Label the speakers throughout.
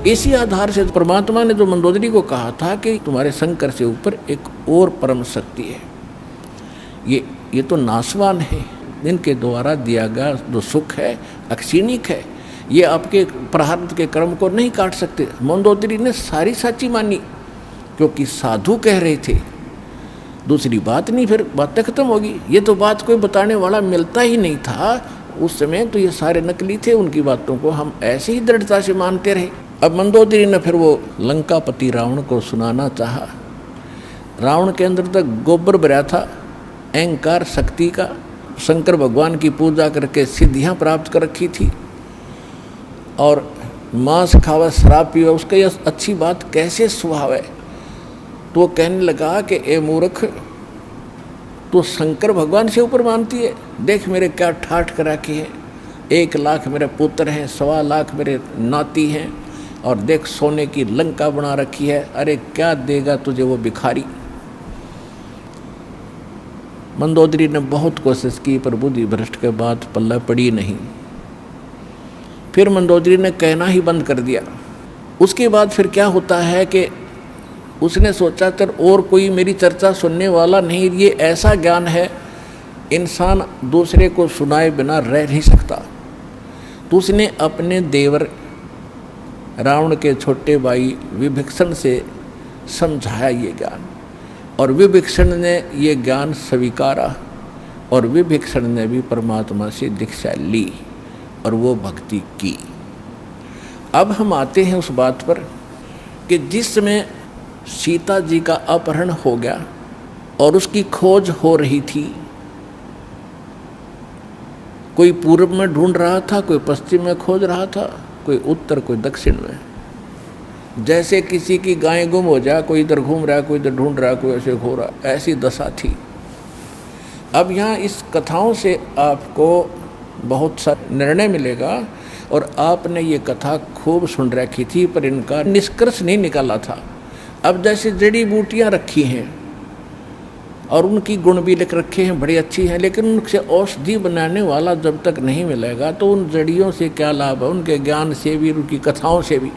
Speaker 1: इसी आधार से परमात्मा ने जो मंदोदरी को कहा था कि तुम्हारे शंकर से ऊपर एक और परम शक्ति है, ये तो नाशवान है, इनके द्वारा दिया गया जो सुख है अक्षीणिक है, ये आपके प्रारब्ध के कर्म को नहीं काट सकते। मंदोदरी ने सारी सच्ची मानी क्योंकि साधु कह रहे थे, दूसरी बात नहीं, फिर बातें खत्म होगी। ये तो बात कोई बताने वाला मिलता ही नहीं था उस समय, तो ये सारे नकली थे, उनकी बातों को हम ऐसे ही दृढ़ता से मानते रहे। अब मंदोदरी ने फिर वो लंकापति रावण को सुनाना चाहा। रावण के अंदर तक गोबर भरा था अहंकार शक्ति का, शंकर भगवान की पूजा करके सिद्धियां प्राप्त कर रखी थी और मांस खावा शराब पीवा उसका यह अच्छी बात कैसे स्वभाव है। तो वो कहने लगा कि ए मूर्ख, तो शंकर भगवान से ऊपर मानती है, देख मेरे क्या ठाठ करा के है, 1 लाख मेरे पुत्र हैं, 1.25 लाख मेरे नाती हैं, और देख सोने की लंका बना रखी है, अरे क्या देगा तुझे वो भिखारी। मंदोदरी ने बहुत कोशिश की पर बुद्धि भ्रष्ट के बाद पल्ला पड़ी नहीं। फिर मंदोदरी ने कहना ही बंद कर दिया। उसके बाद फिर क्या होता है कि उसने सोचा कर और कोई मेरी चर्चा सुनने वाला नहीं, ये ऐसा ज्ञान है इंसान दूसरे को सुनाए बिना रह नहीं सकता। तो उसने अपने देवर रावण के छोटे भाई विभीषण से समझाया ये ज्ञान, और विभीषण ने ये ज्ञान स्वीकारा और विभीषण ने भी परमात्मा से दीक्षा ली और वो भक्ति की। अब हम आते हैं उस बात पर कि जिस समय सीता जी का अपहरण हो गया और उसकी खोज हो रही थी, कोई पूर्व में ढूंढ रहा था, कोई पश्चिम में खोज रहा था, कोई उत्तर कोई दक्षिण में। जैसे किसी की गाय गुम हो जाए, कोई इधर घूम रहा है, कोई इधर ढूंढ रहा है, कोई ऐसे घो रहा, ऐसी दशा थी। अब यहाँ इस कथाओं से आपको बहुत सा निर्णय मिलेगा, और आपने ये कथा खूब सुन रखी थी पर इनका निष्कर्ष नहीं निकाला था। अब जैसे जड़ी बूटियाँ रखी हैं और उनकी गुण भी लिख रखे हैं, बड़ी अच्छी हैं, लेकिन उनसे औषधि बनाने वाला जब तक नहीं मिलेगा तो उन जड़ियों से क्या लाभ है, उनके ज्ञान से भी, उनकी कथाओं से भी।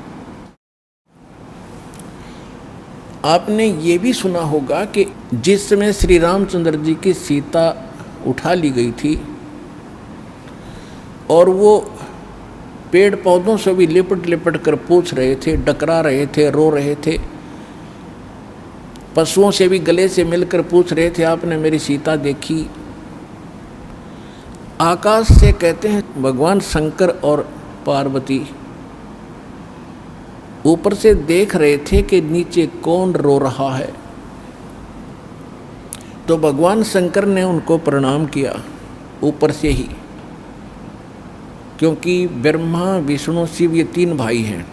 Speaker 1: आपने ये भी सुना होगा कि जिस समय श्री रामचंद्र जी की सीता उठा ली गई थी और वो पेड़ पौधों से भी लिपट लिपट कर पूछ रहे थे, डकरा रहे थे, रो रहे थे, पशुओं से भी गले से मिलकर पूछ रहे थे, आपने मेरी सीता देखी। आकाश से कहते हैं भगवान शंकर और पार्वती ऊपर से देख रहे थे कि नीचे कौन रो रहा है। तो भगवान शंकर ने उनको प्रणाम किया ऊपर से ही, क्योंकि ब्रह्मा विष्णु शिव ये 3 भाई हैं।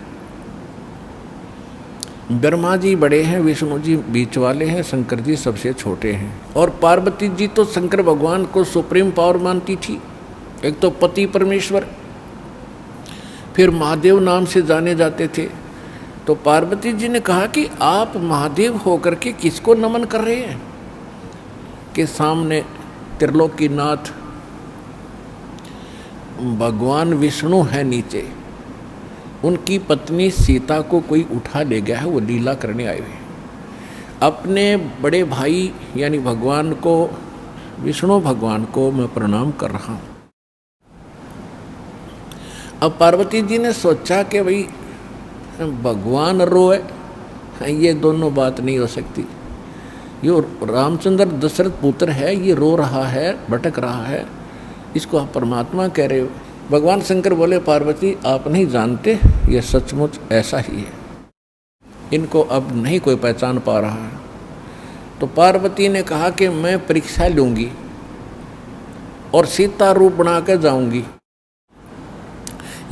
Speaker 1: ब्रह्मा जी बड़े हैं, विष्णु जी बीच वाले हैं, शंकर जी सबसे छोटे हैं। और पार्वती जी तो शंकर भगवान को सुप्रीम पावर मानती थी, एक तो पति परमेश्वर, फिर महादेव नाम से जाने जाते थे। तो पार्वती जी ने कहा कि आप महादेव होकर के किसको नमन कर रहे हैं, कि सामने त्रिलोकीनाथ भगवान विष्णु है, नीचे उनकी पत्नी सीता को कोई उठा ले गया है, वो लीला करने आए हुए। अपने बड़े भाई यानी भगवान को, विष्णु भगवान को मैं प्रणाम कर रहा हूँ। अब पार्वती जी ने सोचा कि भाई भगवान रोए, ये दोनों बात नहीं हो सकती। ये रामचंद्र दशरथ पुत्र है, ये रो रहा है, भटक रहा है, इसको आप परमात्मा कह रहे हो। भगवान शंकर बोले पार्वती आप नहीं जानते, ये सचमुच ऐसा ही है, इनको अब नहीं कोई पहचान पा रहा है। तो पार्वती ने कहा कि मैं परीक्षा लूँगी और सीता रूप बना कर जाऊँगी,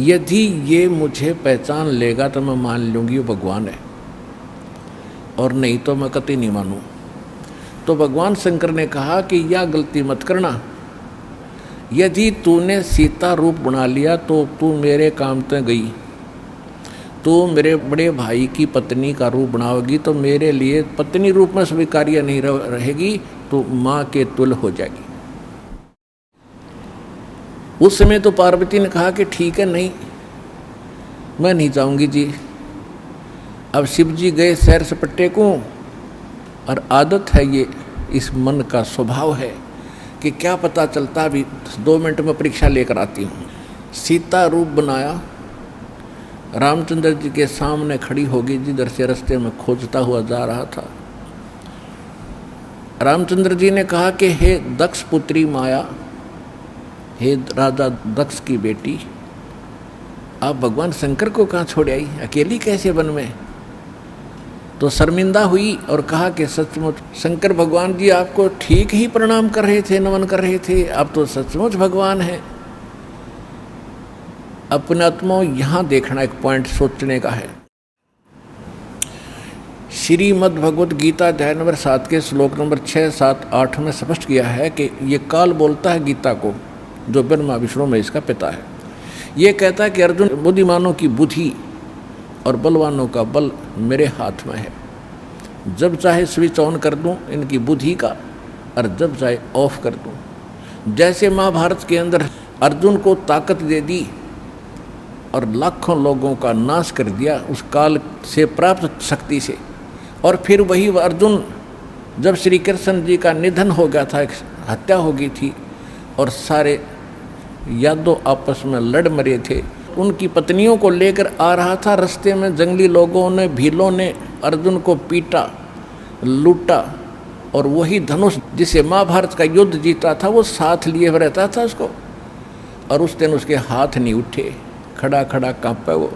Speaker 1: यदि ये मुझे पहचान लेगा तो मैं मान लूँगी वो भगवान है, और नहीं तो मैं कतई नहीं मानूँ। तो भगवान शंकर ने कहा कि यह गलती मत करना, यदि तूने सीता रूप बना लिया तो तू मेरे काम तक गई, तू मेरे बड़े भाई की पत्नी का रूप बनाओगी तो मेरे लिए पत्नी रूप में स्वीकार्य नहीं रहेगी, तो माँ के तुल्य हो जाएगी। उस समय तो पार्वती ने कहा कि ठीक है, नहीं मैं नहीं जाऊंगी जी, अब शिव जी गए सैर सपट्टे को, और आदत है ये, इस मन का स्वभाव है कि क्या पता चलता, अभी 2 मिनट में परीक्षा लेकर आती हूँ। सीता रूप बनाया, रामचंद्र जी के सामने खड़ी होगी, जिधर से रास्ते में खोजता हुआ जा रहा था। रामचंद्र जी ने कहा कि हे दक्ष पुत्री माया, हे राजा दक्ष की बेटी, आप भगवान शंकर को कहाँ छोड़ आई, अकेली कैसे वन में? तो शर्मिंदा हुई और कहा कि सचमुच शंकर भगवान जी आपको ठीक ही प्रणाम कर रहे थे, नमन कर रहे थे, आप तो सचमुच भगवान हैं। अपने आत्मा यहाँ देखना एक पॉइंट सोचने का है। श्रीमद् भगवद गीता अध्याय नंबर 7 के श्लोक नंबर 6, 7, 8 में स्पष्ट किया है कि ये काल बोलता है गीता को, जो ब्रह्मा विष्णु में इसका पिता है। ये कहता है कि अर्जुन, बुद्धिमानों की बुद्धि और बलवानों का बल मेरे हाथ में है। जब चाहे स्विच ऑन कर दूं इनकी बुद्धि का, और जब चाहे ऑफ कर दूं। जैसे महाभारत के अंदर अर्जुन को ताकत दे दी और लाखों लोगों का नाश कर दिया उस काल से प्राप्त शक्ति से, और फिर वही अर्जुन जब श्री कृष्ण जी का निधन हो गया था, हत्या हो गई थी, और सारे यादव आपस में लड़ मरे थे, उनकी पत्नियों को लेकर आ रहा था, रास्ते में जंगली लोगों ने, भीलों ने अर्जुन को पीटा, लूटा, और वही धनुष जिसे महाभारत का युद्ध जीता था वो साथ लिए रहता था उसको, और उस दिन उसके हाथ नहीं उठे, खड़ा खड़ा कांपा वो।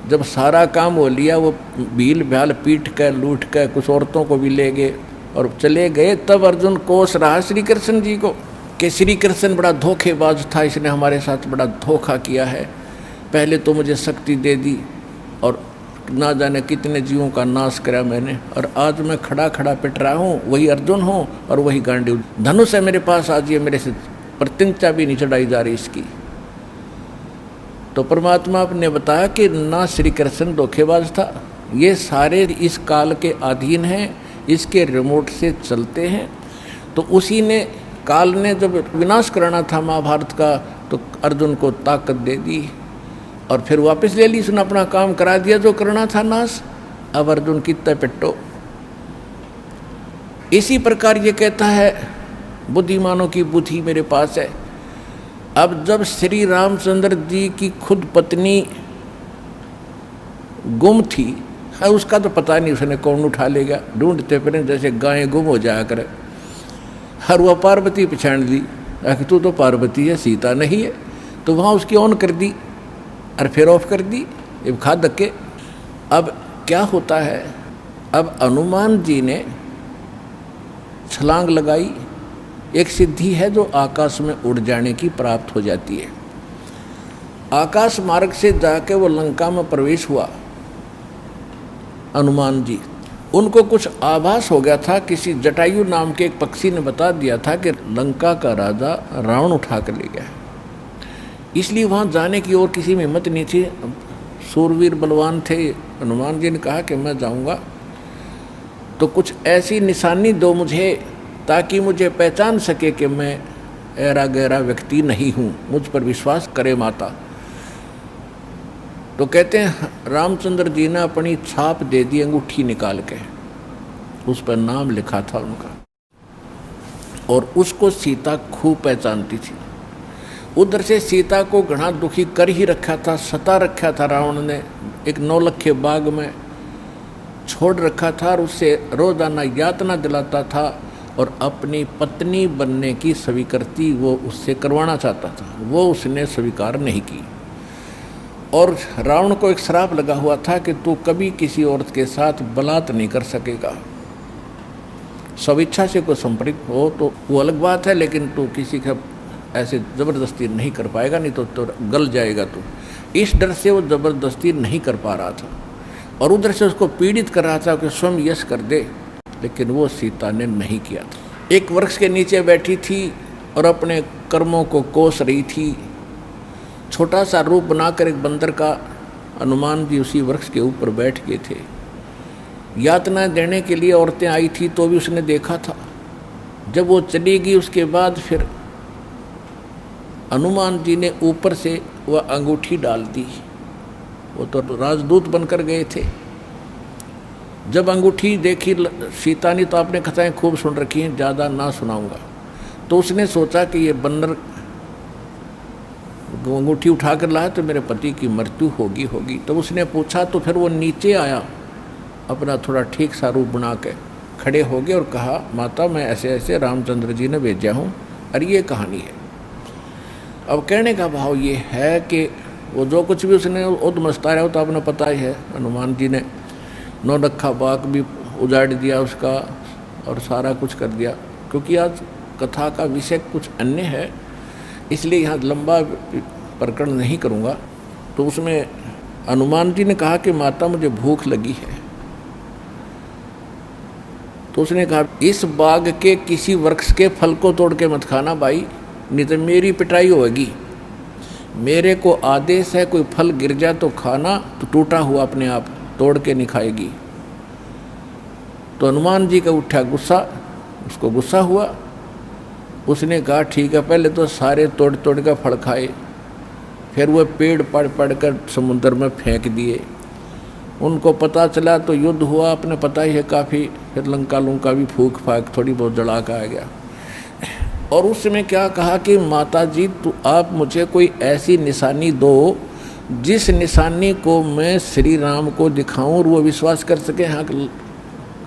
Speaker 1: जब सारा काम हो लिया, वो भील भ्याल पीट कर लूट कर कुछ औरतों को भी ले गए और चले गए, तब अर्जुन कोस रहा श्री कृष्ण जी को कि श्री कृष्ण बड़ा धोखेबाज था, इसने हमारे साथ बड़ा धोखा किया है। पहले तो मुझे शक्ति दे दी और ना जाने कितने जीवों का नाश करा मैंने, और आज मैं खड़ा खड़ा पिट रहा हूँ, वही अर्जुन हूँ और वही गांडीव धनुष है मेरे पास, आज ये मेरे से प्रतिज्ञा भी नहीं चढ़ाई जा रही इसकी। तो परमात्मा ने बताया कि ना श्री कृष्ण धोखेबाज था, ये सारे इस काल के अधीन हैं, इसके रिमोट से चलते हैं। तो उसी ने, काल ने जब विनाश करना था महाभारत का, तो अर्जुन को ताकत दे दी और फिर वापस ले ली, उसने अपना काम करा दिया जो करना था नाश। अब अर्जुन कितना पिट्टो। इसी प्रकार ये कहता है बुद्धिमानों की बुद्धि मेरे पास है। अब जब श्री रामचंद्र जी की खुद पत्नी गुम थी, उसका तो पता नहीं उसने कौन उठा लेगा, ढूंढते फिर जैसे गायें गुम हो जाया करे, हर वह पार्वती पहचान ली, तू तो पार्वती है, सीता नहीं है, तो वहाँ उसकी ऑन कर दी और फिर ऑफ कर दी, ये खा धक्के। अब क्या होता है, अब हनुमान जी ने छलांग लगाई, एक सिद्धि है जो आकाश में उड़ जाने की प्राप्त हो जाती है। आकाश मार्ग से जाके वो लंका में प्रवेश हुआ हनुमान जी। उनको कुछ आभास हो गया था, किसी जटायु नाम के एक पक्षी ने बता दिया था कि लंका का राजा रावण उठा कर ले गया है, इसलिए वहाँ जाने की और किसी में हिम्मत नहीं थी। सूरवीर बलवान थे, हनुमान जी ने कहा कि मैं जाऊँगा तो कुछ ऐसी निशानी दो मुझे ताकि मुझे पहचान सके कि मैं ऐरा गहरा व्यक्ति नहीं हूँ, मुझ पर विश्वास करे माता। तो कहते हैं रामचंद्र जी ने अपनी छाप दे दी, अंगूठी निकाल के, उस पर नाम लिखा था उनका, और उसको सीता खूब पहचानती थी। उधर से सीता को घना दुखी कर ही रखा था, सता रखा था रावण ने, एक नौलखे बाग में छोड़ रखा था और उससे रोजाना यातना दिलाता था और अपनी पत्नी बनने की स्वीकृति वो उससे करवाना चाहता था, वो उसने स्वीकार नहीं की। और रावण को एक श्राप लगा हुआ था कि तू कभी किसी औरत के साथ बलात् नहीं कर सकेगा, स्वेच्छा से कोई संपर्क हो तो वो अलग बात है, लेकिन तू किसी का ऐसे ज़बरदस्ती नहीं कर पाएगा, नहीं तो गल जाएगा तू। इस डर से वो ज़बरदस्ती नहीं कर पा रहा था और उधर से उसको पीड़ित कर रहा था कि स्वयं यश कर दे, लेकिन वो सीता ने नहीं किया था। एक वृक्ष के नीचे बैठी थी और अपने कर्मों को कोस रही थी। छोटा सा रूप बनाकर एक बंदर का हनुमान जी उसी वृक्ष के ऊपर बैठ गए थे। यातना देने के लिए औरतें आई थी तो भी उसने देखा था। जब वो चली गई उसके बाद फिर हनुमान जी ने ऊपर से वह अंगूठी डाल दी। वो तो राजदूत बनकर गए थे, जब अंगूठी देखी सीता ने तो आपने कथाएं खूब सुन रखी हैं, ज़्यादा ना सुनाऊंगा। तो उसने सोचा कि ये बंदर अंगूठी उठा कर लाया तो मेरे पति की मृत्यु होगी। तो उसने पूछा, तो फिर वो नीचे आया, अपना थोड़ा ठीक सा रूप बना के खड़े हो गए और कहा, माता मैं ऐसे ऐसे रामचंद्र जी ने भेजा हूँ और ये कहानी है। अब कहने का भाव ये है कि वो जो कुछ भी उसने उद्मस्ता रहा हो तो आपने पता ही है, हनुमान जी ने नौलखा बाग भी उजाड़ दिया उसका और सारा कुछ कर दिया। क्योंकि आज कथा का विषय कुछ अन्य है, इसलिए यहाँ लंबा प्रकरण नहीं करूँगा। तो उसमें हनुमान जी ने कहा कि माता मुझे भूख लगी है। तो उसने कहा, इस बाग के किसी वृक्ष के फल को तोड़ के मत खाना भाई, नहीं तो मेरी पिटाई होगी। मेरे को आदेश है, कोई फल गिर जाए तो खाना, तो टूटा हुआ अपने आप तोड़ के नहीं खाएगी। तो हनुमान जी का उठा गुस्सा, उसको गुस्सा हुआ। उसने कहा ठीक है, पहले तो सारे तोड़ तोड़ कर फल खाए, फिर वह पेड़ पड़ पड़ कर समुद्र में फेंक दिए। उनको पता चला तो युद्ध हुआ, अपने पता ही है काफ़ी। फिर लंका लुंका भी फूक फाक थोड़ी बहुत जला का आ गया। और उस समय क्या कहा कि माता जी तो आप मुझे कोई ऐसी निशानी दो जिस निशानी को मैं श्री राम को दिखाऊं और वो विश्वास कर सके हाँ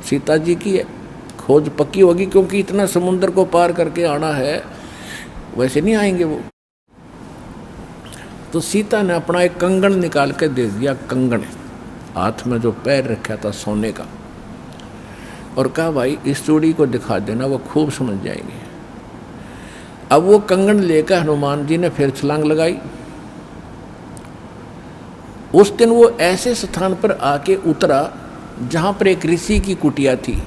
Speaker 1: सीता जी की है, खोज पक्की होगी। क्योंकि इतना समुद्र को पार करके आना है, वैसे नहीं आएंगे वो। तो सीता ने अपना एक कंगन निकाल के दे दिया, कंगन हाथ में जो पैर रखा था सोने का, और कहा भाई इस चूड़ी को दिखा देना, वो खूब समझ जाएंगे। अब वो कंगन लेकर हनुमान जी ने फिर छलांग लगाई। उस दिन वो ऐसे स्थान पर आके उतरा जहां पर एक ऋषि की कुटिया थी।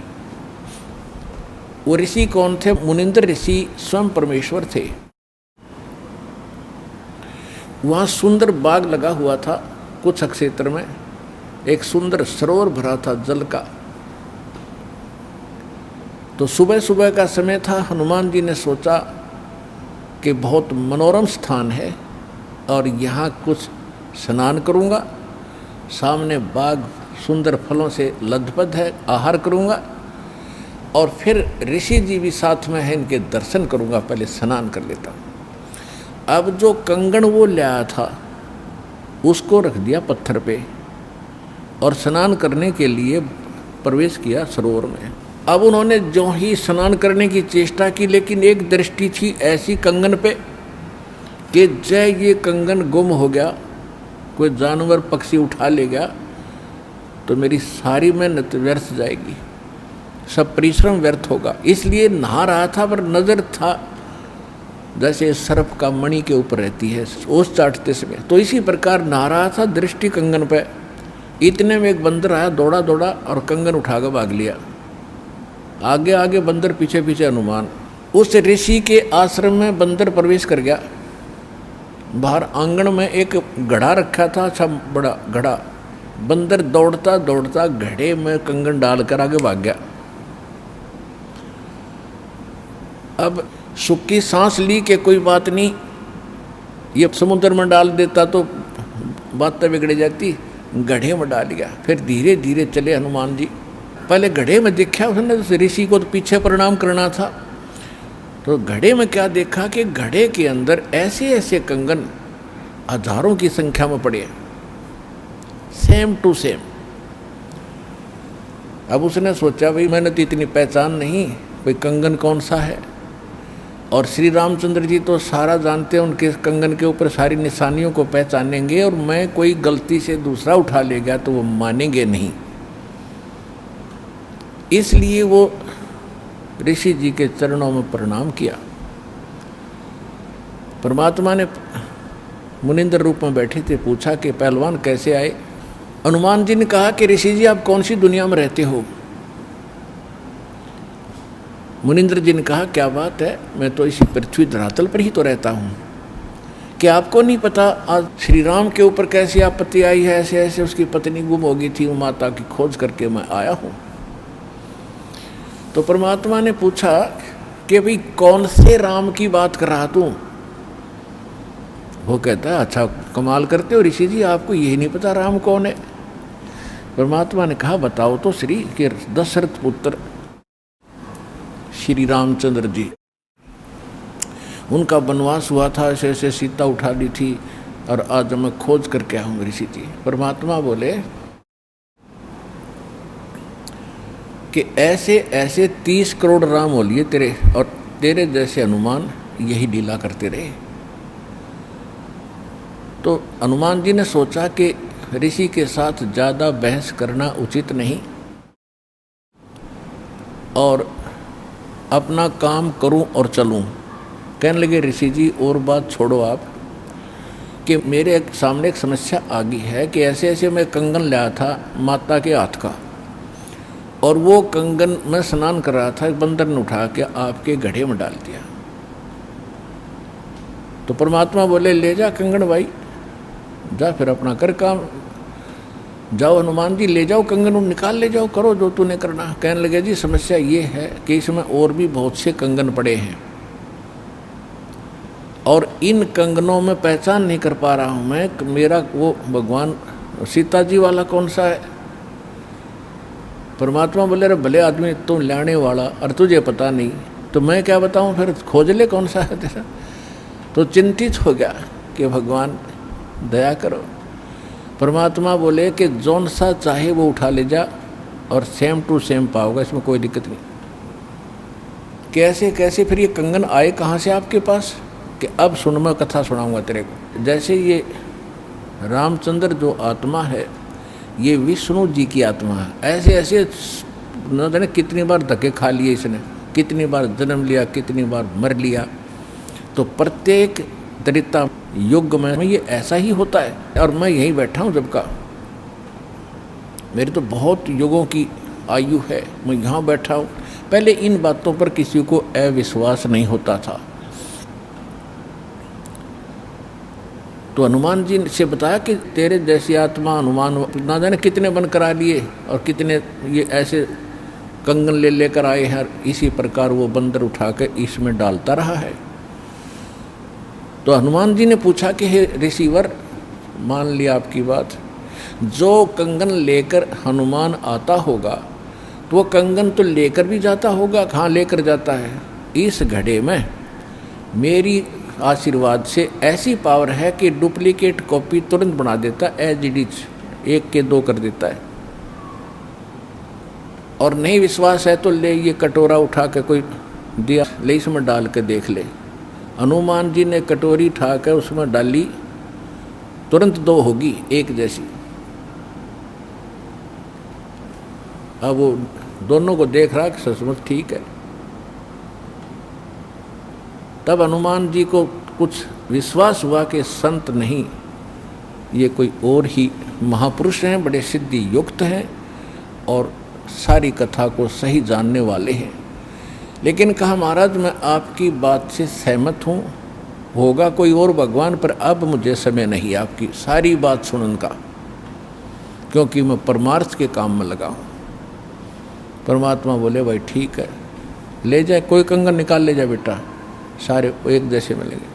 Speaker 1: वो ऋषि कौन थे? मुनिंद्र ऋषि स्वयं परमेश्वर थे। वहां सुंदर बाग लगा हुआ था, कुछ क्षेत्र में एक सुंदर सरोवर भरा था जल का। तो सुबह सुबह का समय था। हनुमान जी ने सोचा कि बहुत मनोरम स्थान है और यहाँ कुछ स्नान करूँगा, सामने बाग सुंदर फलों से लदपद है, आहार करूँगा और फिर ऋषि जी भी साथ में है, इनके दर्शन करूँगा, पहले स्नान कर लेता हूँ। अब जो कंगन वो लाया था उसको रख दिया पत्थर पे और स्नान करने के लिए प्रवेश किया सरोवर में। अब उन्होंने जो ही स्नान करने की चेष्टा की, लेकिन एक दृष्टि थी ऐसी कंगन पे कि जय ये कंगन गुम हो गया, कोई जानवर पक्षी उठा ले गया तो मेरी सारी मेहनत व्यर्थ जाएगी, सब परिश्रम व्यर्थ होगा। इसलिए नहा रहा था पर नज़र था जैसे सर्प का मणि के ऊपर रहती है ओस चाटते समय, तो इसी प्रकार नहा रहा था, दृष्टि कंगन पे। इतने में एक बंदर आया, दौड़ा दौड़ा और कंगन उठाकर भाग लिया। आगे आगे बंदर, पीछे पीछे हनुमान। उस ऋषि के आश्रम में बंदर प्रवेश कर गया। बाहर आंगन में एक घड़ा रखा था, अच्छा बड़ा घड़ा। बंदर दौड़ता दौड़ता घड़े में कंगन डालकर आगे भाग गया। अब सुख की सांस ली कि कोई बात नहीं, ये समुद्र में डाल देता तो बात बिगड़ जाती, गड्ढे में डाल लिया। फिर धीरे धीरे चले हनुमान जी। पहले घड़े में देखा उसने, ऋषि को तो पीछे प्रणाम करना था। तो घड़े में क्या देखा कि घड़े के अंदर ऐसे ऐसे कंगन हजारों की संख्या में पड़े, सेम टू सेम। अब उसने सोचा भाई मैंने तो इतनी पहचान नहीं, कोई कंगन कौन सा है। और श्री रामचंद्र जी तो सारा जानते हैं, उनके कंगन के ऊपर सारी निशानियों को पहचानेंगे, और मैं कोई गलती से दूसरा उठा ले गया तो वो मानेंगे नहीं। इसलिए वो ऋषि जी के चरणों में प्रणाम किया। परमात्मा ने मुनिंद्र रूप में बैठे थे, पूछा कि पहलवान कैसे आए। हनुमान जी ने कहा कि ऋषि जी आप कौन सी दुनिया में रहते हो। मुनिंद्र जी ने कहा क्या बात है, मैं तो इसी पृथ्वी धरातल पर ही तो रहता हूँ, क्या आपको नहीं पता आज श्री राम के ऊपर कैसी आपत्ति आई है। ऐसे ऐसे उसकी पत्नी गुम हो गई थी, वो माता की खोज करके मैं आया हूँ। तो परमात्मा ने पूछा कि भाई कौन से राम की बात कर रहा तू। वो कहता है अच्छा कमाल करते हो ऋषि जी, आपको यही नहीं पता राम कौन है। परमात्मा ने कहा बताओ तो श्री के दशरथ पुत्र श्री रामचंद्र जी, उनका वनवास हुआ था, ऐसे ऐसे सीता उठा ली थी और आज मैं खोज करके आऊँ ऋषि जी। परमात्मा बोले कि ऐसे ऐसे 30 करोड़ राम हो लिए तेरे, और तेरे जैसे हनुमान यही लीला करते रहे। तो हनुमान जी ने सोचा कि ऋषि के साथ ज़्यादा बहस करना उचित नहीं और अपना काम करूं और चलूं। कहने लगे ऋषि जी और बात छोड़ो आप, कि मेरे सामने एक समस्या आ गई है कि ऐसे ऐसे मैं कंगन लाया था माता के हाथ का, और वो कंगन मैं स्नान कर रहा था, बंदर ने उठा के आपके घड़े में डाल दिया। तो परमात्मा बोले ले जा कंगन भाई, जा फिर अपना कर काम, जाओ हनुमान जी ले जाओ कंगन, निकाल ले जाओ, करो जो तूने करना। कहने लगे जी समस्या ये है कि इसमें और भी बहुत से कंगन पड़े हैं और इन कंगनों में पहचान नहीं कर पा रहा हूँ मैं, मेरा वो भगवान सीता जी वाला कौन सा है। परमात्मा बोले अरे भले आदमी तुम लाने वाला और तुझे पता नहीं तो मैं क्या बताऊँ, फिर खोज ले कौन सा है तेरा। तो चिंतित हो गया कि भगवान दया करो। परमात्मा बोले कि जौन सा चाहे वो उठा ले जा और सेम टू सेम पाओगे, इसमें कोई दिक्कत नहीं। कैसे कैसे फिर ये कंगन आए कहाँ से आपके पास, कि अब सुन मैं कथा सुनाऊंगा तेरे को। जैसे ये रामचंद्र जो आत्मा है ये विष्णु जी की आत्मा है, ऐसे ऐसे न जाने कितनी बार धक्के खा लिए इसने, कितनी बार जन्म लिया, कितनी बार मर लिया। तो प्रत्येक त्रेता युग में ये ऐसा ही होता है। और मैं यहीं बैठा हूँ जब का, मेरी तो बहुत युगों की आयु है, मैं यहाँ बैठा हूँ। पहले इन बातों पर किसी को अविश्वास नहीं होता था। तो हनुमान जी से बताया कि तेरे जैसी आत्मा हनुमान ना जाने कितने बन करा लिए और कितने ये ऐसे कंगन ले लेकर आए हैं, इसी प्रकार वो बंदर उठा कर इसमें डालता रहा है। तो हनुमान जी ने पूछा कि हे ऋषिवर, मान लिया आपकी बात, जो कंगन लेकर हनुमान आता होगा तो वो कंगन तो लेकर भी जाता होगा, कहाँ लेकर जाता है, इस घड़े में मेरी आशीर्वाद से ऐसी पावर है कि डुप्लीकेट कॉपी तुरंत बना देता, एज इट इज 1 के 2 कर देता है। और नहीं विश्वास है तो ले ये कटोरा उठा के कोई दिया, ले इसमें डाल के देख ले। हनुमान जी ने कटोरी उठा कर उसमें डाली, तुरंत 2 होगी, 1 जैसी। अब वो दोनों को देख रहा कि सचमुच ठीक है। तब हनुमान जी को कुछ विश्वास हुआ कि संत नहीं, ये कोई और ही महापुरुष हैं, बड़े सिद्धि युक्त हैं और सारी कथा को सही जानने वाले हैं। लेकिन कहा महाराज मैं आपकी बात से सहमत हूँ, होगा कोई और भगवान, पर अब मुझे समय नहीं आपकी सारी बात सुनने का, क्योंकि मैं परमार्थ के काम में लगा हूँ। परमात्मा बोले भाई ठीक है, ले जाए, कोई कंगन निकाल ले जाए बेटा, सारे एक जैसे मिलेंगे।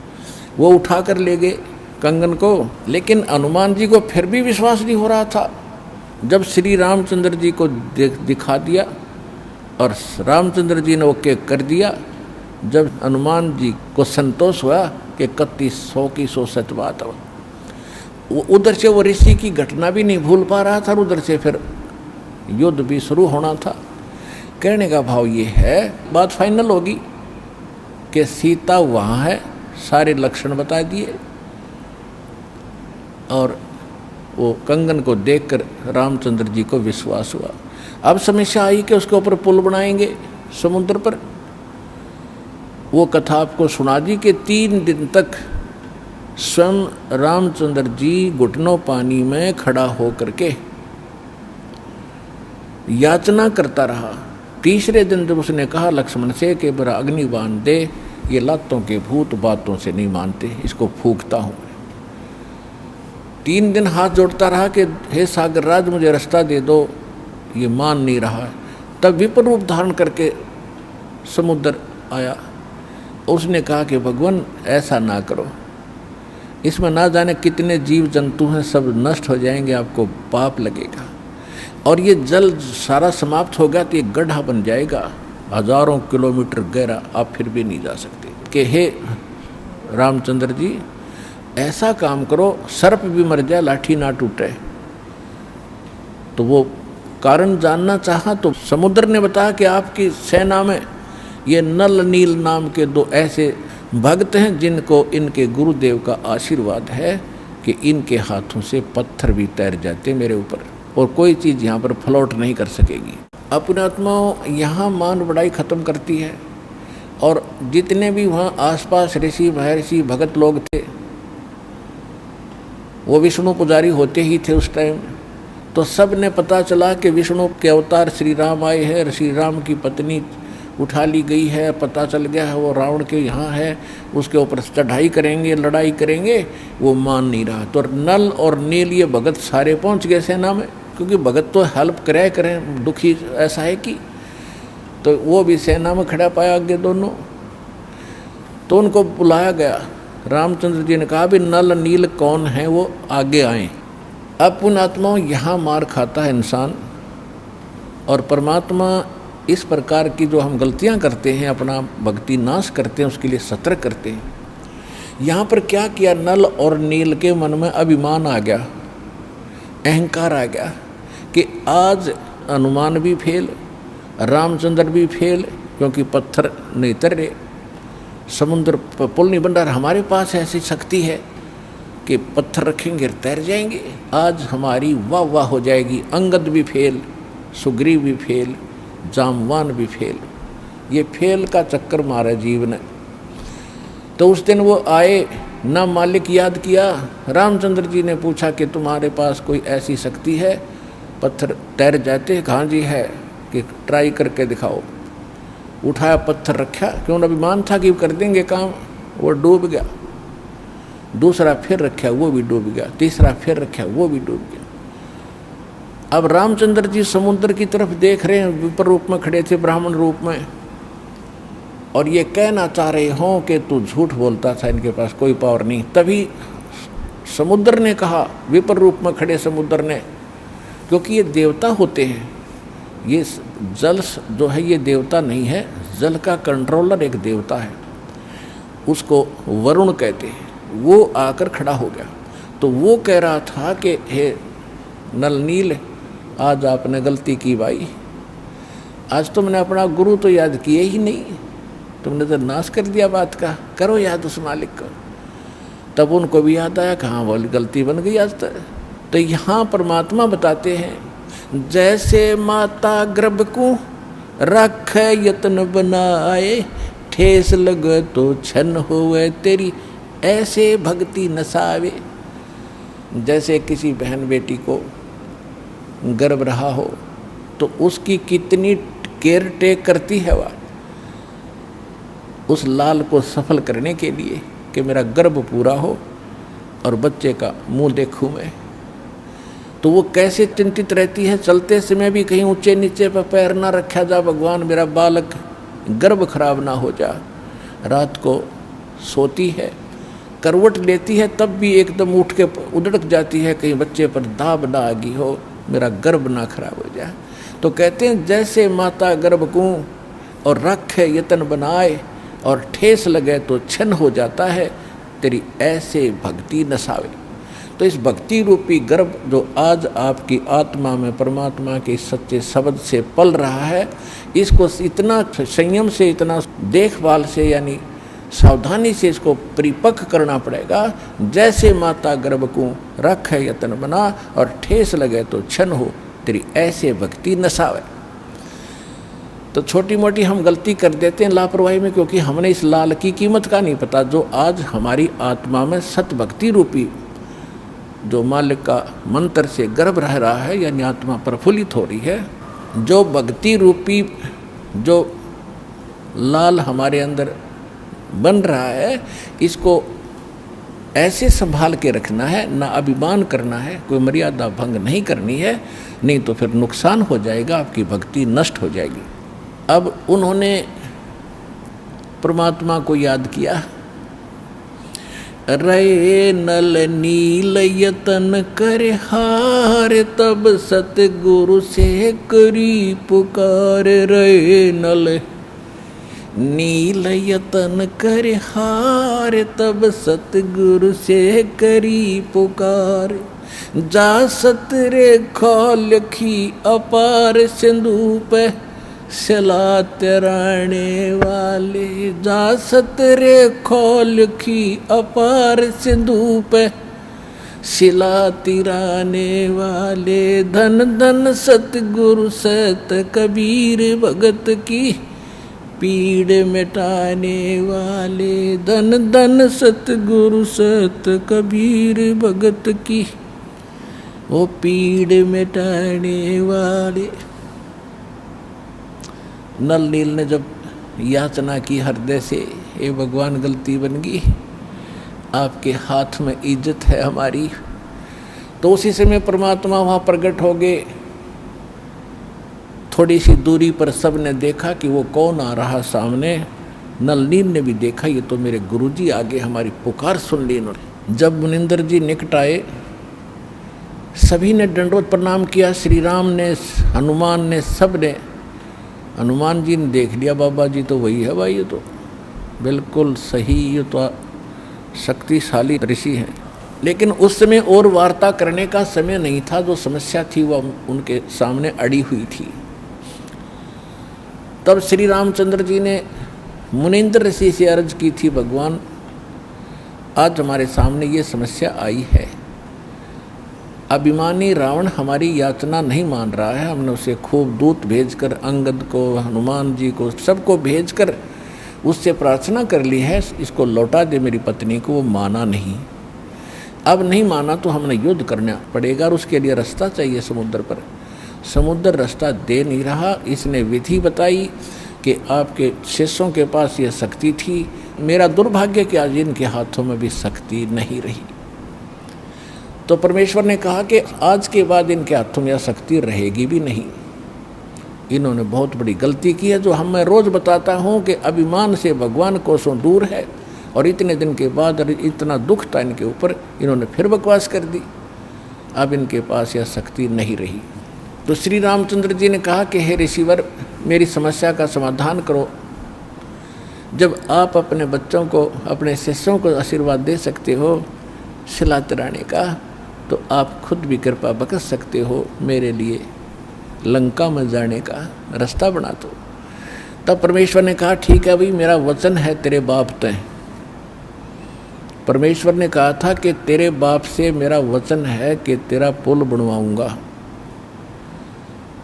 Speaker 1: वो उठा कर ले गए कंगन को। लेकिन हनुमान जी को फिर भी विश्वास नहीं हो रहा था। जब श्री रामचंद्र जी को दिखा दिया और रामचंद्र जी ने ओके कर दिया, जब हनुमान जी को संतोष हुआ कि 3100 की 100 सच बात है, वो उधर से वो ऋषि की घटना भी नहीं भूल पा रहा था, उधर से फिर युद्ध भी शुरू होना था। कहने का भाव ये है, बात फाइनल होगी कि सीता वहाँ है, सारे लक्षण बता दिए, और वो कंगन को देखकर रामचंद्र जी को विश्वास हुआ। अब समस्या आई कि उसके ऊपर पुल बनाएंगे समुद्र पर। वो कथा आपको सुना दी कि 3 दिन तक स्वयं रामचंद्र जी घुटनों पानी में खड़ा होकर के याचना करता रहा। तीसरे दिन जब उसने कहा लक्ष्मण से कि बड़ा अग्नि बांध दे, ये लातों के भूत बातों से नहीं मानते, इसको फूंकता हूँ। 3 दिन हाथ जोड़ता रहा कि हे सागर राज मुझे रास्ता दे दो, ये मान नहीं रहा। तब विपर रूप धारण करके समुद्र आया। उसने कहा कि भगवान ऐसा ना करो, इसमें ना जाने कितने जीव जंतु हैं, सब नष्ट हो जाएंगे, आपको पाप लगेगा। और ये जल सारा समाप्त हो गया तो ये गड्ढा बन जाएगा हजारों किलोमीटर गहरा, आप फिर भी नहीं जा सकते। कि हे रामचंद्र जी, ऐसा काम करो सर्प भी मर जाए लाठी ना टूटे। तो वो कारण जानना चाहा तो समुद्र ने बताया कि आपकी सेना में ये नल नील नाम के 2 ऐसे भक्त हैं जिनको इनके गुरुदेव का आशीर्वाद है कि इनके हाथों से पत्थर भी तैर जाते मेरे ऊपर और कोई चीज़ यहाँ पर फ्लोट नहीं कर सकेगी। अपने आत्माओं यहाँ मान बढ़ाई खत्म करती है और जितने भी वहाँ आसपास ऋषि महर्षि भगत लोग थे वो विष्णु पुजारी होते ही थे उस टाइम। तो सब ने पता चला कि विष्णु के अवतार श्री राम आए हैं, श्री राम की पत्नी उठा ली गई है, पता चल गया है वो रावण के यहाँ है, उसके ऊपर चढ़ाई करेंगे, लड़ाई करेंगे। वो मान नहीं रहा तो नल और नील ये भगत सारे पहुँच गए सेना में, क्योंकि भगत तो हेल्प करें दुखी ऐसा है कि। तो वो भी सेना में खड़ा पाया आगे दोनों। तो उनको बुलाया गया। रामचंद्र जी ने कहा भी नल नील कौन है वो आगे आए। अब पुण्यात्माओं यहाँ मार खाता है इंसान और परमात्मा इस प्रकार की जो हम गलतियाँ करते हैं, अपना भक्ति नाश करते हैं, उसके लिए सतर्क करते हैं। यहाँ पर क्या किया, नल और नील के मन में अभिमान आ गया, अहंकार आ गया कि आज हनुमान भी फेल, रामचंद्र भी फेल, क्योंकि पत्थर नहीं तैरे, समुद्र पुल नहीं बन रहा। हमारे पास ऐसी शक्ति है कि पत्थर रखेंगे तैर जाएंगे, आज हमारी वाह वाह हो जाएगी। अंगद भी फेल, सुग्रीव भी फेल, जामवान भी फेल। ये फेल का चक्कर मारा जीव ने। तो उस दिन वो आए, ना मालिक याद किया। रामचंद्र जी ने पूछा कि तुम्हारे पास कोई ऐसी शक्ति है पत्थर तैर जाते? कहाँ जी है, कि ट्राई करके दिखाओ। उठाया पत्थर रखा, क्यों अभिमान था कि कर देंगे काम, वो डूब गया। दूसरा फिर रखा, वो भी डूब गया। तीसरा फिर रखा, वो भी डूब गया। अब रामचंद्र जी समुद्र की तरफ देख रहे हैं, विपर रूप में खड़े थे, ब्राह्मण रूप में, और ये कहना चाह रहे हों कि तू झूठ बोलता था, इनके पास कोई पावर नहीं। तभी समुद्र ने कहा, विपर रूप में खड़े समुद्र ने, क्योंकि ये देवता होते हैं, ये जल जो है ये देवता नहीं है, जल का कंट्रोलर एक देवता है, उसको वरुण कहते हैं। वो आकर खड़ा हो गया। तो वो कह रहा था कि हे नल नील, आज आपने गलती की भाई, आज तुमने अपना गुरु तो याद किए ही नहीं, तुमने तो नाश कर दिया बात का। करो याद उस मालिक को। तब उनको भी याद आया, कहाँ बोली गलती बन गई आज तक। तो यहाँ परमात्मा बताते हैं, जैसे माता गर्भ को रख यत्न बनाए, ठेस लगे तो छन होवे तेरी, ऐसे भक्ति नसावे। जैसे किसी बहन बेटी को गर्भ रहा हो तो उसकी कितनी केयर टेक करती है वह उस लाल को सफल करने के लिए कि मेरा गर्भ पूरा हो और बच्चे का मुंह देखूं मैं। तो वो कैसे चिंतित रहती है, चलते समय भी कहीं ऊंचे नीचे पर पैर ना रखा जा, भगवान मेरा बालक गर्भ खराब ना हो जा। रात को सोती है, करवट लेती है, तब भी एकदम उठ के उधड़क जाती है, कहीं बच्चे पर दाब ना आ गई हो, मेरा गर्भ ना खराब हो जाए। तो कहते हैं जैसे माता गर्भ को और रखे यतन बनाए और ठेस लगे तो छन हो जाता है, तेरी ऐसे भक्ति नसावे। तो इस भक्ति रूपी गर्भ जो आज आपकी आत्मा में परमात्मा के सच्चे शब्द से पल रहा है, इसको इतना संयम से, इतना देखभाल से, यानी सावधानी से इसको परिपक्व करना पड़ेगा। जैसे माता गर्भ को रख है यतन बना और ठेस लगे तो छन हो, तेरी ऐसे भक्ति नसावे। तो छोटी मोटी हम गलती कर देते हैं लापरवाही में, क्योंकि हमने इस लाल की कीमत का नहीं पता, जो आज हमारी आत्मा में सत भक्ति रूपी जो मालिक का मंत्र से गर्भ रह रहा है, यानी आत्मा प्रफुल्लित हो रही है, जो भक्ति रूपी जो लाल हमारे अंदर बन रहा है, इसको ऐसे संभाल के रखना है, ना अभिमान करना है, कोई मर्यादा भंग नहीं करनी है, नहीं तो फिर नुकसान हो जाएगा, आपकी भक्ति नष्ट हो जाएगी। अब उन्होंने परमात्मा को याद किया, रहे नल नील यतन कर हार, तब सतगुरु से करी पुकार। रहे नल नील यतन कर हार, तब सतगुरु से करी पुकार। जा सतरे खोलखी अपार, सिंधु पे सिला तराने वाले। जा सतरे खोलखी अपार, सिंधु पे सिला तिराने वाले। धन धन सतगुरु सत कबीर, भगत की पीड़ मिटाने वाले। धन धन सतगुरु सत कबीर, भगत की वो पीड़ मिटाने वाले। नल नील ने जब याचना की हृदय से, हे भगवान गलती बन गई, आपके हाथ में इज्जत है हमारी, तो उसी समय परमात्मा वहाँ प्रकट हो गए। थोड़ी सी दूरी पर सब ने देखा कि वो कौन आ रहा सामने। नल नील ने भी देखा, ये तो मेरे गुरुजी आगे हमारी पुकार सुन ली इन्होंने। जब मुनिंदर जी निकट आए, सभी ने दंडवत प्रणाम किया। श्री राम ने, हनुमान ने, सब ने। हनुमान जी ने देख लिया, बाबा जी तो वही है भाई, ये तो बिल्कुल सही, ये तो शक्तिशाली ऋषि हैं। लेकिन उस समय और वार्ता करने का समय नहीं था। जो समस्या थी वह उनके सामने अड़ी हुई थी। तब श्री रामचंद्र जी ने मुनिंद्र ऋषि से अर्ज की थी, भगवान आज हमारे सामने ये समस्या आई है। अभिमानी रावण हमारी याचना नहीं मान रहा है। हमने उसे खूब दूत भेजकर, अंगद को, हनुमान जी को, सबको भेजकर उससे प्रार्थना कर ली है, इसको लौटा दे मेरी पत्नी को। वो माना नहीं। अब नहीं माना तो हमें युद्ध करना पड़ेगा और उसके लिए रास्ता चाहिए समुद्र पर। समुद्र रास्ता दे नहीं रहा। इसने विधि बताई कि आपके शिष्यों के पास यह शक्ति थी। मेरा दुर्भाग्य कि आज इनके हाथों में भी शक्ति नहीं रही। तो परमेश्वर ने कहा कि आज के बाद इनके हाथों में यह शक्ति रहेगी भी नहीं। इन्होंने बहुत बड़ी गलती की है, जो हम मैं रोज़ बताता हूँ कि अभिमान से भगवान कोसों दूर है। और इतने दिन के बाद इतना दुख था इनके ऊपर, इन्होंने फिर बकवास कर दी। अब इनके पास यह शक्ति नहीं रही। तो श्री रामचंद्र जी ने कहा कि हे ऋषिवर, मेरी समस्या का समाधान करो। जब आप अपने बच्चों को, अपने शिष्यों को आशीर्वाद दे सकते हो सिला तराने का, तो आप खुद भी कृपा बख्श सकते हो मेरे लिए लंका में जाने का रास्ता बना दो। तब परमेश्वर ने कहा ठीक है भाई, मेरा वचन है तेरे बाप तय। परमेश्वर ने कहा था कि तेरे बाप से मेरा वचन है कि तेरा पुल बनवाऊंगा।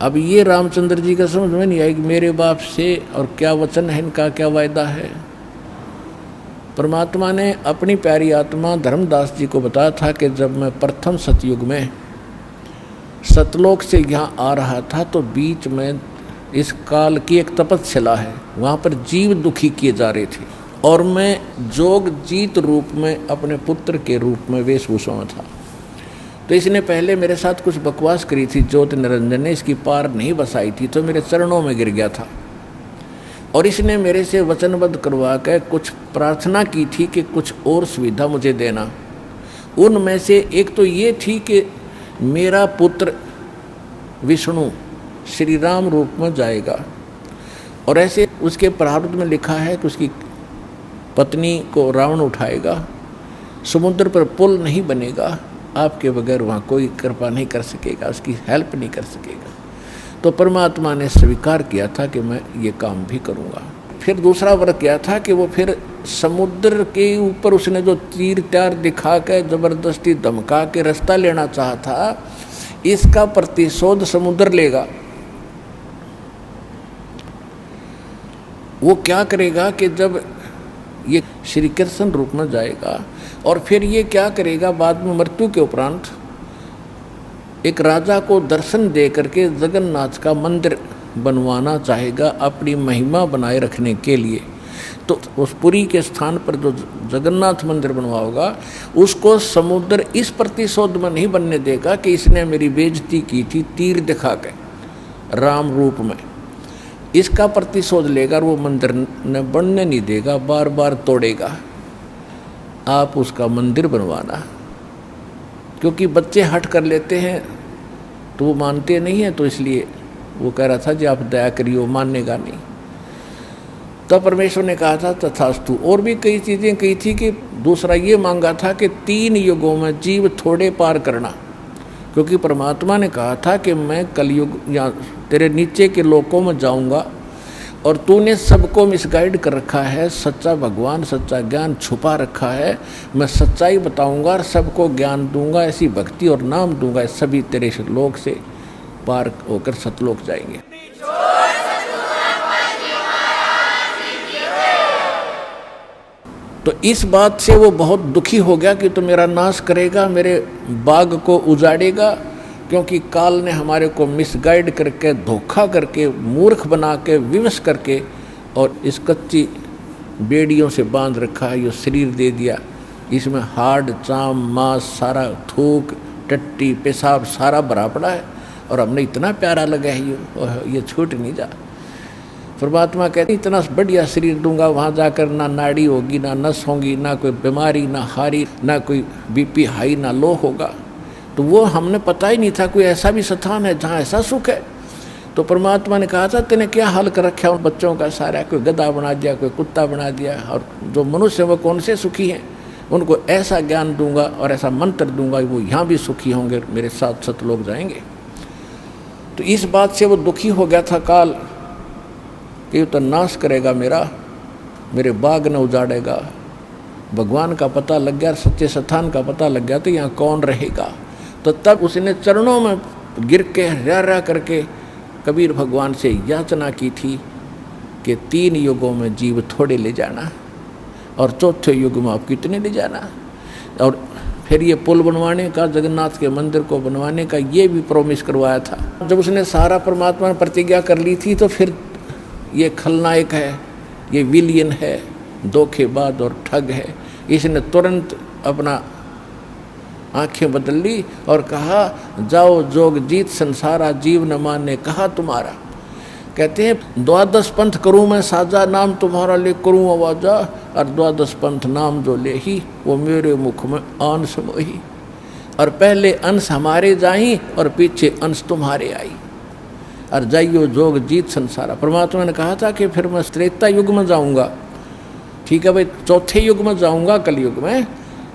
Speaker 1: अब ये रामचंद्र जी का समझ में नहीं आई कि मेरे बाप से और क्या वचन है इनका, क्या वायदा है। परमात्मा ने अपनी प्यारी आत्मा धर्मदास जी को बताया था कि जब मैं प्रथम सतयुग में सतलोक से यहाँ आ रहा था तो बीच में इस काल की एक तपस्या है, वहाँ पर जीव दुखी किए जा रहे थे और मैं जोग जीत रूप में अपने पुत्र के रूप में वेशभूषा में था। तो इसने पहले मेरे साथ कुछ बकवास करी थी, ज्योत निरंजन ने इसकी पार नहीं बसाई थी, तो मेरे चरणों में गिर गया था। और इसने मेरे से वचनबद्ध करवा कर कुछ प्रार्थना की थी कि कुछ और सुविधा मुझे देना। उनमें से एक तो ये थी कि मेरा पुत्र विष्णु श्री राम रूप में जाएगा, और ऐसे उसके प्रारब्ध में लिखा है कि उसकी पत्नी को रावण उठाएगा, समुद्र पर पुल नहीं बनेगा, आपके बगैर वहाँ कोई कृपा नहीं कर सकेगा, उसकी हेल्प नहीं कर सकेगा। तो परमात्मा ने स्वीकार किया था कि मैं ये काम भी करूँगा। फिर दूसरा वर्ग क्या था कि वो फिर समुद्र के ऊपर उसने जो तीर त्यार दिखा के ज़बरदस्ती धमका के रास्ता लेना चाहा था, इसका प्रतिशोध समुद्र लेगा। वो क्या करेगा कि जब ये श्री कृष्ण रूप में जाएगा और फिर ये क्या करेगा, बाद में मृत्यु के उपरांत एक राजा को दर्शन दे करके जगन्नाथ का मंदिर बनवाना चाहेगा अपनी महिमा बनाए रखने के लिए। तो उस पुरी के स्थान पर जो जगन्नाथ मंदिर बनवाओगा उसको समुद्र इस प्रतिशोध में नहीं बनने देगा कि इसने मेरी बेइज्जती की थी तीर दिखा के राम रूप में, इसका प्रतिशोध लेगा और वो मंदिर न बनने नहीं देगा, बार बार तोड़ेगा। आप उसका मंदिर बनवाना। क्योंकि बच्चे हट कर लेते हैं तो वो मानते नहीं हैं, तो इसलिए वो कह रहा था जी आप दया करिए, मानेगा नहीं। तब परमेश्वर ने कहा था तथास्तु। और भी कई चीज़ें कही थी कि दूसरा ये मांगा था कि 3 युगों में जीव थोड़े पार करना। क्योंकि परमात्मा ने कहा था कि मैं कलयुग या तेरे नीचे के लोकों में जाऊंगा और तूने सबको मिसगाइड कर रखा है, सच्चा भगवान सच्चा ज्ञान छुपा रखा है, मैं सच्चाई बताऊंगा और सबको ज्ञान दूंगा, ऐसी भक्ति और नाम दूंगा, सभी तेरे लोक से पार होकर सतलोक जाएंगे। तो इस बात से वो बहुत दुखी हो गया कि तो मेरा नाश करेगा, मेरे बाग को उजाड़ेगा, क्योंकि काल ने हमारे को मिसगाइड करके, धोखा करके, मूर्ख बना के, विवश करके और इस कच्ची बेड़ियों से बांध रखा है। ये शरीर दे दिया, इसमें हाड़ चाम मांस सारा, थूक टट्टी पेशाब सारा भरा पड़ा है और हमने इतना प्यारा लगा है ये छूट नहीं जा। परमात्मा कहते इतना बढ़िया शरीर दूंगा, वहाँ जाकर ना नाड़ी होगी, ना नस होगी, ना कोई बीमारी, ना हारी, ना कोई बीपी हाई, ना लो होगा। तो वो हमने पता ही नहीं था कोई ऐसा भी स्थान है जहाँ ऐसा सुख है। तो परमात्मा ने कहा था तेने क्या हाल कर रखा उन बच्चों का सारा, कोई गधा बना दिया, कोई कुत्ता बना दिया, और जो मनुष्य वो कौन से सुखी हैं, उनको ऐसा ज्ञान दूंगा और ऐसा मंत्र दूंगा वो यहाँ भी सुखी होंगे, मेरे साथ सतलोक जाएंगे। तो इस बात से वो दुखी हो गया था काल कि तो नाश करेगा मेरे बाग न उजाड़ेगा। भगवान का पता लग गया, सच्चे स्थान का पता लग गया तो यहाँ कौन रहेगा। तो तब उसने चरणों में गिर के रा करके कबीर भगवान से याचना की थी कि 3 युगों में जीव थोड़े ले जाना और चौथे युग में आप कितने ले जाना। और फिर ये पुल बनवाने का, जगन्नाथ के मंदिर को बनवाने का ये भी प्रॉमिस करवाया था। जब उसने सारा परमात्मा ने प्रतिज्ञा कर ली थी तो फिर ये खलनायक है, ये विलियन है, धोखेबाज और ठग है, इसने तुरंत अपना आंखें बदल ली और कहा जाओ जोग जीत संसारा, जीव न माने कहा तुम्हारा। कहते हैं 12 पंथ करूँ मैं साजा, नाम तुम्हारा ले करूँ आवाजा, और 12 पंथ नाम जो ले ही वो मेरे मुख में अंश मोही। और पहले अंश हमारे जाई और पीछे अंश तुम्हारे आई, और जाइयो जोग जीत संसारा। परमात्मा ने कहा था कि फिर मैं त्रेता युग में जाऊंगा, ठीक है भाई, चौथे युग में जाऊंगा कलयुग में,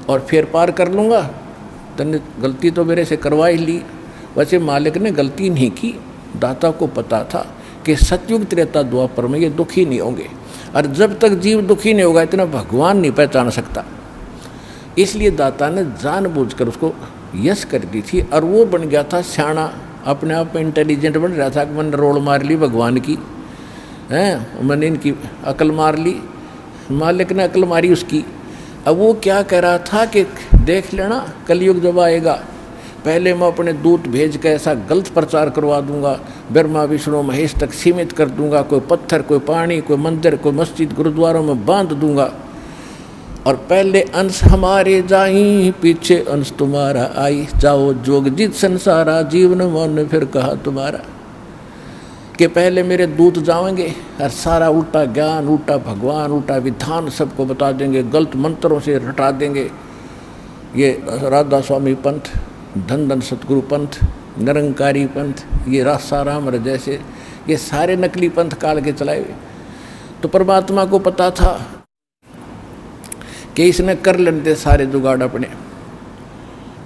Speaker 1: और फिर पार कर लूँगा। तने गलती तो मेरे से करवा ही ली। वैसे मालिक ने गलती नहीं की, दाता को पता था कि सतयुग त्रेता द्वापर में ये दुखी नहीं होंगे, और जब तक जीव दुखी नहीं होगा इतना भगवान नहीं पहचान सकता। इसलिए दाता ने जानबूझकर उसको यश कर दी थी, और वो बन गया था सियाणा, अपने आप में इंटेलिजेंट बन रहा था कि मैंने रोड़ मार ली भगवान की, हैं मैंने इनकी अकल मार ली, मालिक ने अकल मारी उसकी। अब वो क्या कह रहा था कि देख लेना कलयुग जब आएगा, पहले मैं अपने दूत भेज के ऐसा गलत प्रचार करवा दूंगा, ब्रह्मा विष्णु महेश तक सीमित कर दूंगा, कोई पत्थर कोई पानी कोई मंदिर कोई मस्जिद गुरुद्वारों में बांध दूंगा, और पहले अंश हमारे जाई पीछे अंश तुम्हारा आई, जाओ जोग जीत संसारा, जीवन मन फिर कहा तुम्हारा। कि पहले मेरे दूत जाएंगे और सारा उल्टा ज्ञान, उल्टा भगवान, उल्टा विधान सबको बता देंगे, गलत मंत्रों से रटा देंगे। ये राधा स्वामी पंथ, धन धन सतगुरु पंथ, निरंकारी पंथ, ये रासाराम जैसे ये सारे नकली पंथ काल के चलाए हुए। तो परमात्मा को पता था कि इसने कर लेते सारे जुगाड़ अपने,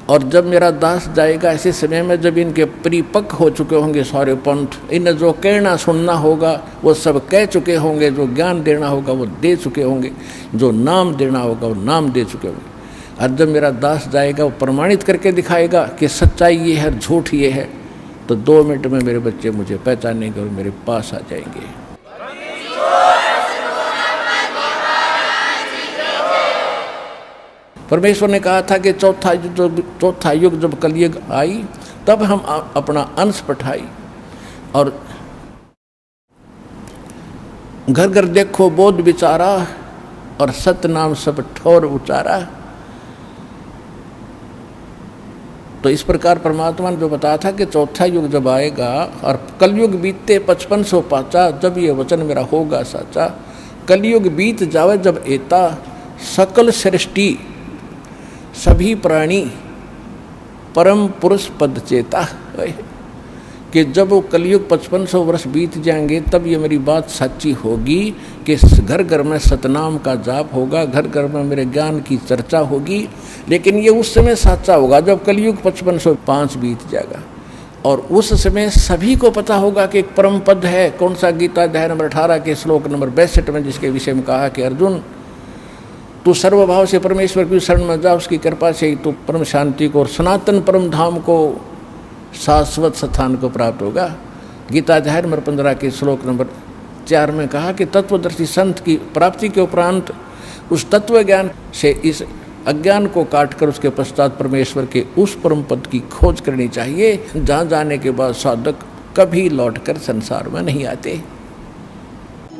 Speaker 1: और जब मेरा दास जाएगा ऐसे समय में जब इनके परिपक्व हो चुके होंगे सारे पंथ, इन्हें जो कहना सुनना होगा वो सब कह चुके होंगे, जो ज्ञान देना होगा वो दे चुके होंगे, जो नाम देना होगा वो नाम दे चुके होंगे। और जब मेरा दास जाएगा वो प्रमाणित करके दिखाएगा कि सच्चाई ये है, झूठ ये है, तो 2 मिनट में मेरे बच्चे मुझे पहचानेंगे और मेरे पास आ जाएंगे। परमेश्वर ने कहा था कि चौथा युग जब कलयुग आई तब हम अपना अंश पठाई, और घर घर देखो बोध विचारा, और सत नाम सब ठोर उचारा। तो इस प्रकार परमात्मा ने जो बताया था कि चौथा युग जब आएगा और कलयुग बीतते 5500 पाचा, जब ये वचन मेरा होगा साचा। कलयुग बीत जावे जब एता, सकल सृष्टि सभी प्राणी परम पुरुष पद चेता, कि जब वो कलयुग 5500 वर्ष बीत जाएंगे तब ये मेरी बात सच्ची होगी कि घर घर में सतनाम का जाप होगा, घर घर में मेरे ज्ञान की चर्चा होगी। लेकिन ये उस समय सच्चा होगा जब कलयुग 5505 बीत जाएगा, और उस समय सभी को पता होगा कि एक परम पद है। कौन सा? गीता अध्याय नंबर 18 के श्लोक नंबर 62 में, जिसके विषय में कहा कि अर्जुन तू सर्वभाव से परमेश्वर की शरण में जा, उसकी कृपा से ही तू परम शांति को और सनातन परम धाम को, शाश्वत स्थान को प्राप्त होगा। गीता अध्याय नंबर 15 के श्लोक नंबर 4 में कहा कि तत्वदर्शी संत की प्राप्ति के उपरांत उस तत्व ज्ञान से इस अज्ञान को काटकर उसके पश्चात परमेश्वर के उस परम पद की खोज करनी चाहिए, जहाँ जाने के बाद साधक कभी लौटकर संसार में नहीं आते।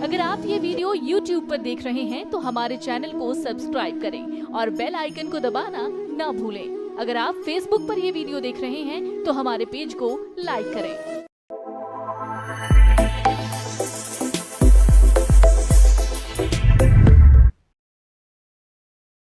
Speaker 2: अगर आप ये वीडियो YouTube पर देख रहे हैं तो हमारे चैनल को सब्सक्राइब करें और बेल आइकन को दबाना ना भूलें। अगर आप Facebook पर ये वीडियो देख रहे हैं तो हमारे पेज को लाइक करें।